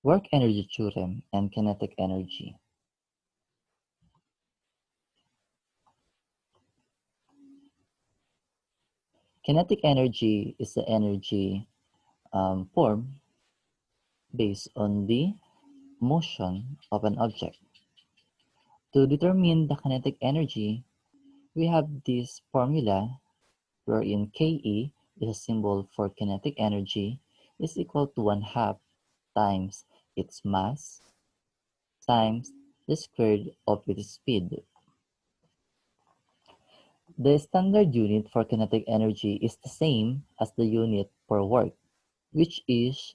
Work energy theorem and kinetic energy. Kinetic energy is the energy form based on the motion of an object. To determine the kinetic energy, we have this formula wherein Ke is a symbol for kinetic energy is equal to 1/2 times its mass times the squared of its speed. The standard unit for kinetic energy is the same as the unit for work, which is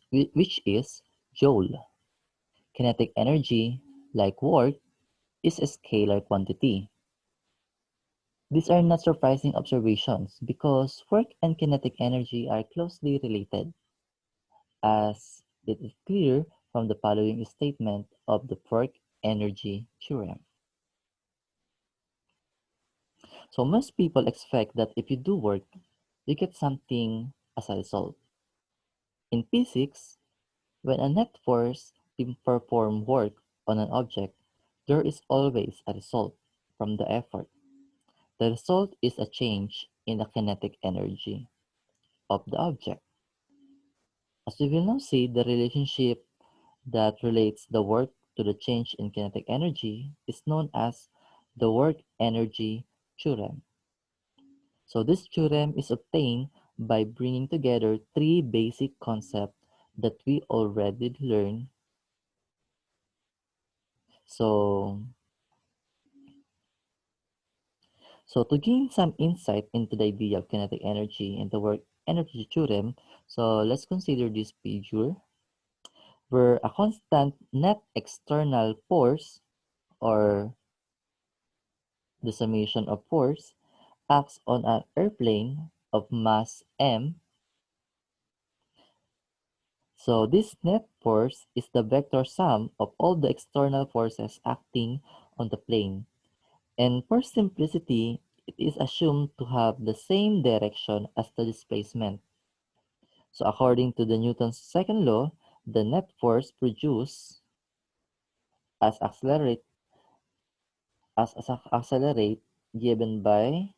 joule. Kinetic energy, like work, is a scalar quantity. These are not surprising observations because work and kinetic energy are closely related, as it is clear from the following statement of the work energy theorem. So most people expect that if you do work, you get something as a result. In physics, when a net force performs work on an object, there is always a result from the effort. The result is a change in the kinetic energy of the object. As we will now see, the relationship that relates the work to the change in kinetic energy is known as the work energy theorem. So this theorem is obtained by bringing together three basic concepts that we already learned. So to gain some insight into the idea of kinetic energy and the work energy theorem, so let's consider this figure where a constant net external force, or the summation of force, acts on an airplane of mass m. So this net force is the vector sum of all the external forces acting on the plane. And for simplicity, it is assumed to have the same direction as the displacement. So according to the Newton's second law, the net force produced as accelerate given by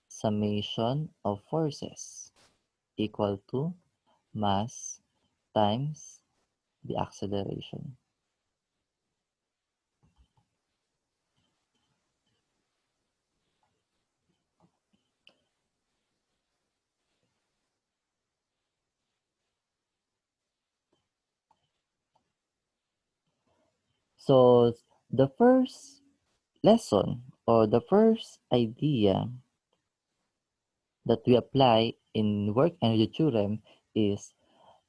summation of forces equal to mass times the acceleration. So the first lesson, or the first idea that we apply in work energy theorem, is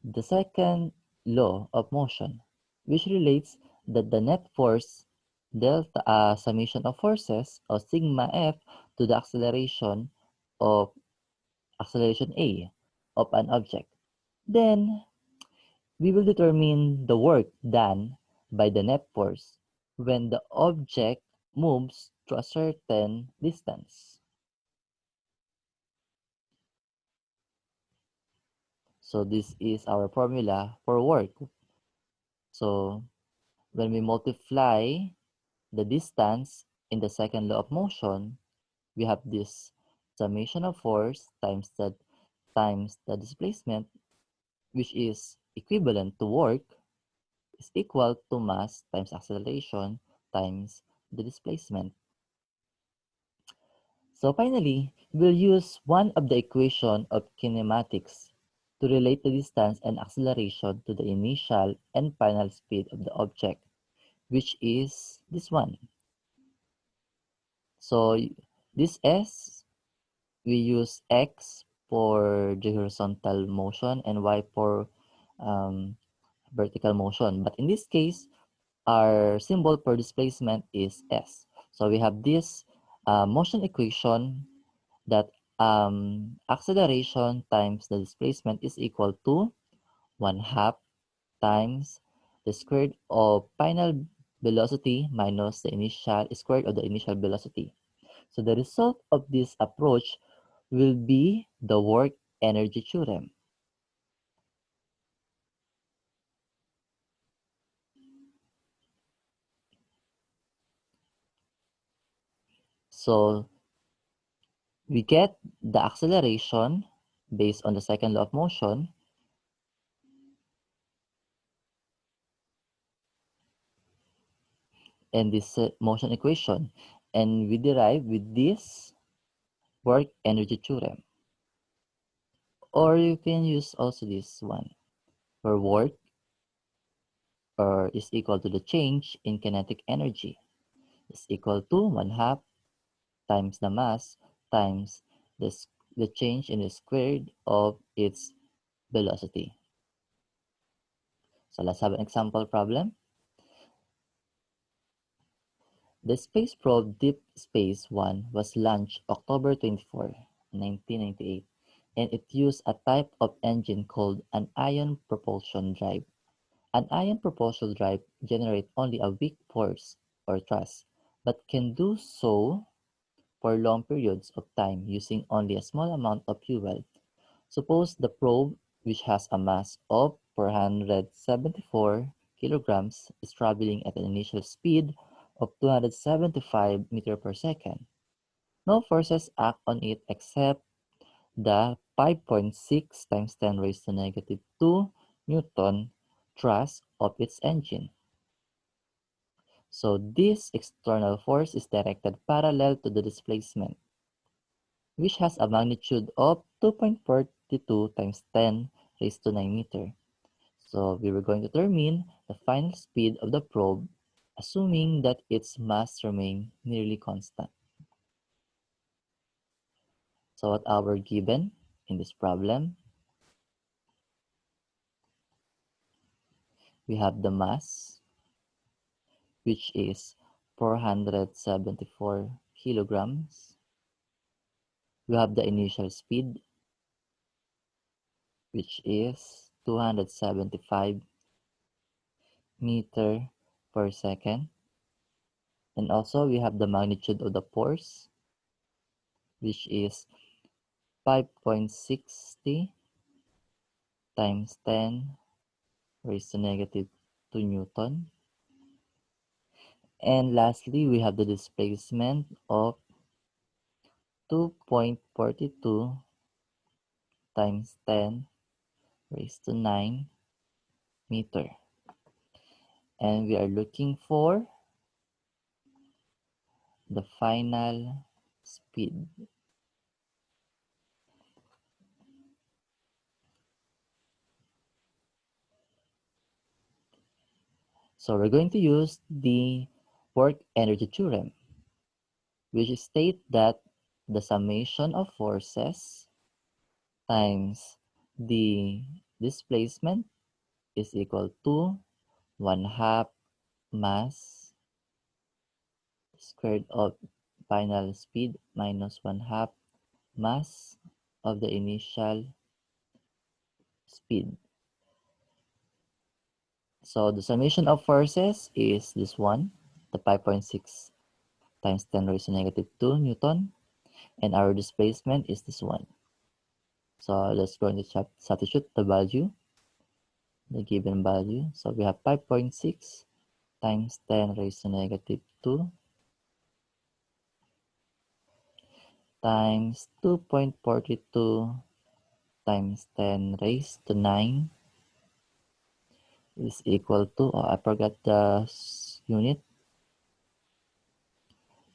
the second law of motion, which relates that the net force delta summation of forces, or sigma f, to the acceleration a of an object. Then we will determine the work done by the net force when the object moves to a certain distance. So this is our formula for work. So when we multiply the distance in the second law of motion, we have this summation of force times the displacement, which is equivalent to work, is equal to mass times acceleration times the displacement. So finally, we'll use one of the equation of kinematics to relate the distance and acceleration to the initial and final speed of the object, which is this one. So this S, we use X for the horizontal motion and Y for vertical motion. But in this case, our symbol for displacement is S. So we have this motion equation that acceleration times the displacement is equal to 1/2 times the squared of final velocity minus the initial squared of the initial velocity. So the result of this approach will be the work energy theorem. So we get the acceleration based on the second law of motion and this motion equation, and we derive with this work energy theorem. Or you can use also this one, where work is equal to the change in kinetic energy is equal to 1/2 times the mass times the change in the squared of its velocity. So let's have an example problem. The space probe Deep Space One was launched October 24, 1998, and it used a type of engine called an ion propulsion drive. An ion propulsion drive generates only a weak force or thrust, but can do so for long periods of time using only a small amount of fuel. Suppose the probe, which has a mass of 474 kilograms, is traveling at an initial speed of 275 meters per second. No forces act on it except the 5.6 times 10 raised to negative 2 Newton thrust of its engine. So this external force is directed parallel to the displacement, which has a magnitude of 2.42 times 10 raised to 9 meter. So we were going to determine the final speed of the probe, assuming that its mass remained nearly constant. So what our given in this problem, we have the mass, which is 474 kilograms. We have the initial speed, which is 275 meter per second. And also we have the magnitude of the force, which is 5.60 times 10 raised to negative 2 Newton. And lastly, we have the displacement of 2.42 times 10 raised to 9 meter. And we are looking for the final speed. So we're going to use the work energy theorem, which states that the summation of forces times the displacement is equal to 1/2 mass squared of final speed minus 1/2 mass of the initial speed. So the summation of forces is this one, the 5.6 times 10 raised to negative 2 Newton, and our displacement is this one. So let's go into substitute the value, the given value. So we have 5.6 times 10 raised to negative 2 times 2.42 times 10 raised to 9 is equal to, oh, I forgot the unit,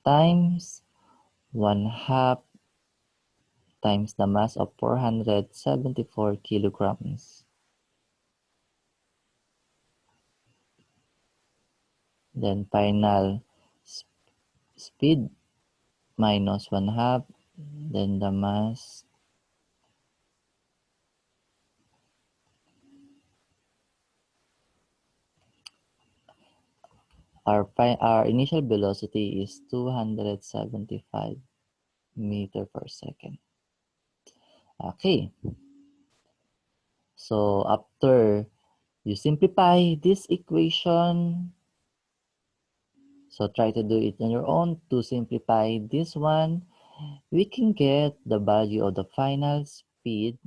times 1/2 times the mass of 474 kilograms. Then final speed minus 1/2, then the mass our initial velocity is 275 meter per second. Okay, so after you simplify this equation, so try to do it on your own to simplify this one, we can get the value of the final speed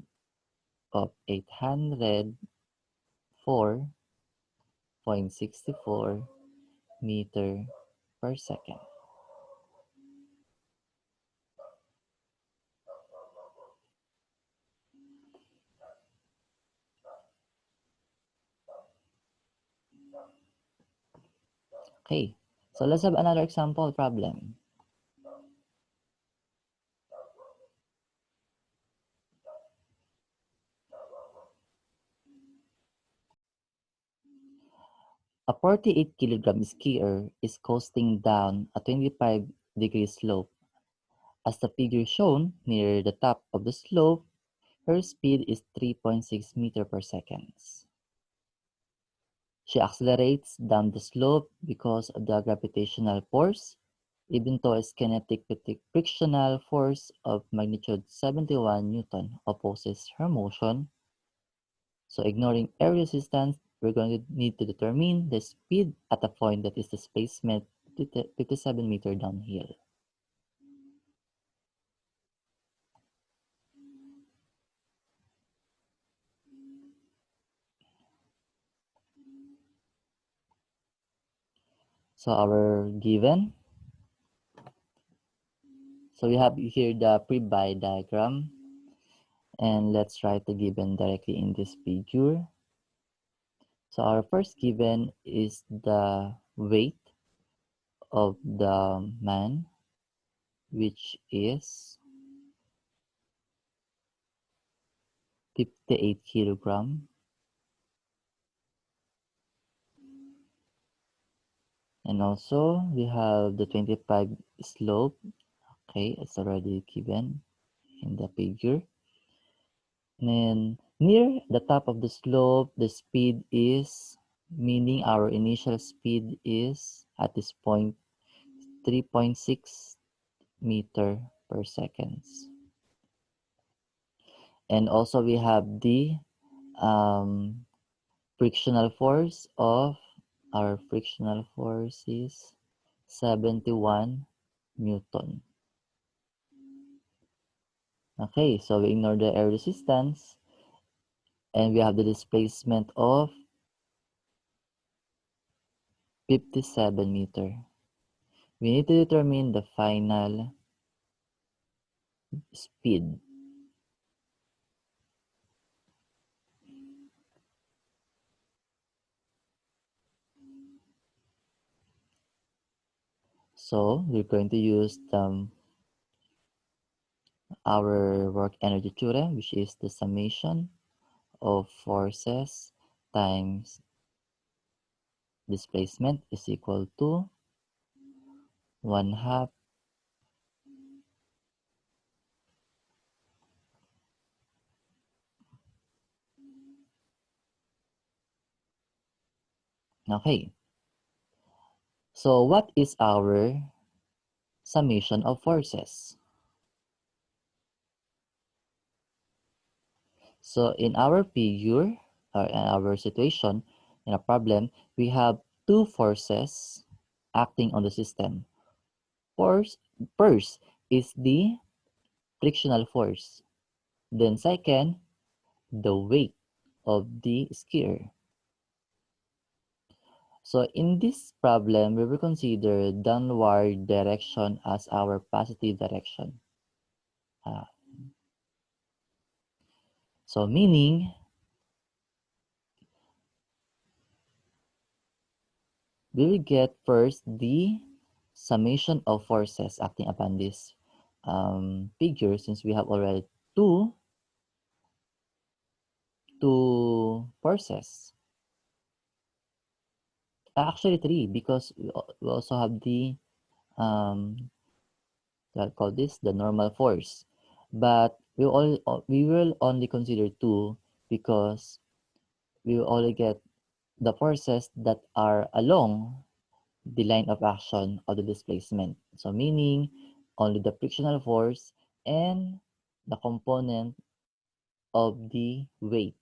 of 804.64 meter per second. Okay, so let's have another example problem. A 48 kilogram skier is coasting down a 25-degree slope. As the figure shown near the top of the slope, her speed is 3.6 meter per second. She accelerates down the slope because of the gravitational force, even though a kinetic frictional force of magnitude 71 Newton opposes her motion. So ignoring air resistance, we're going to need to determine the speed at a point that is displacement 57 meter downhill. So our given, so we have here the pre-by diagram, and let's write the given directly in this figure. So our first given is the weight of the man, which is 58 kilogram. And also we have the 25 slope. Okay, it's already given in the figure. And then near the top of the slope, the speed is, meaning our initial speed is at this point 3.6 meter per second. And also we have the um, frictional force of our frictional force is 71 Newton. Okay, so we ignore the air resistance and we have the displacement of 57 meter. We need to determine the final speed. So we're going to use our work energy theorem, which is the summation of forces times displacement is equal to 1/2 Okay. So what is our summation of forces? So in our figure, or in our situation, in a problem, we have two forces acting on the system. First is the frictional force. Then second, the weight of the skier. So in this problem, we will consider downward direction as our positive direction. So meaning, we will get first the summation of forces acting upon this figure, since we have already two forces. Actually three, because we also have the I'll call this the normal force. But we will only consider two because we will only get the forces that are along the line of action of the displacement. So meaning only the frictional force and the component of the weight.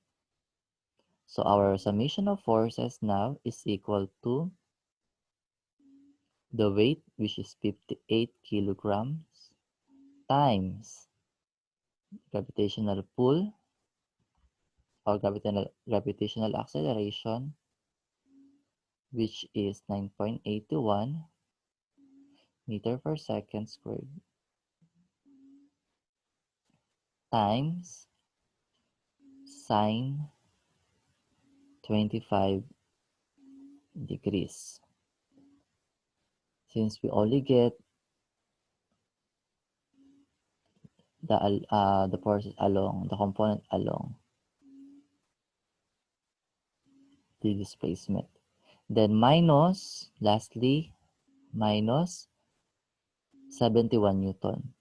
So our summation of forces now is equal to the weight, which is 58 kilograms, times gravitational pull or gravitational acceleration, which is 9.81 meter per second squared, times sine 25 degrees. Since we only get the forces along, the component along the displacement. Then minus, lastly, minus 71 Newton.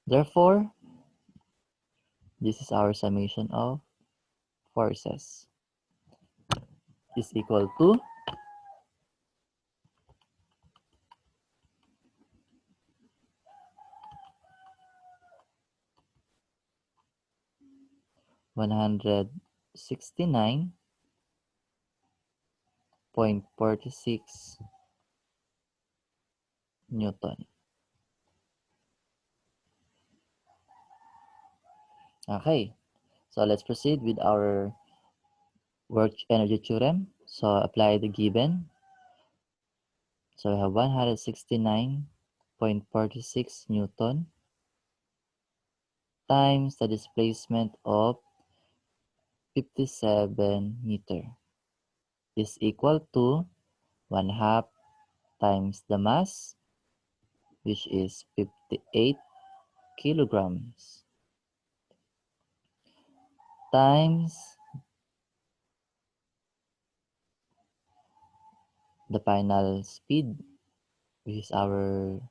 Therefore, this is our summation of forces is equal to 169.46 Newton. Okay, so let's proceed with our work energy theorem. So apply the given. So we have 169.46 Newton times the displacement of 57 meter is equal to 1/2 times the mass, which is 58 kilograms, times the final speed, which is our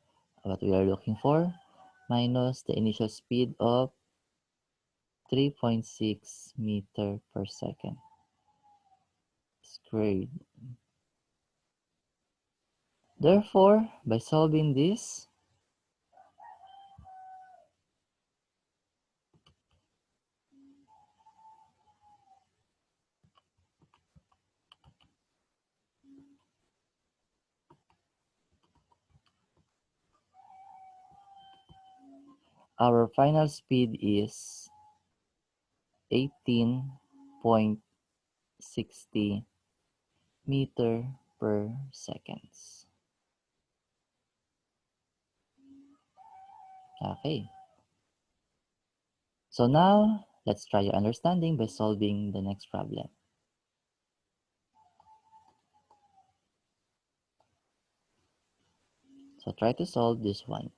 what we are looking for, minus the initial speed of 3.6 meter per second squared. Therefore, by solving this, our final speed is 18.60 meter per seconds. Okay. So now, let's try your understanding by solving the next problem. So try to solve this one.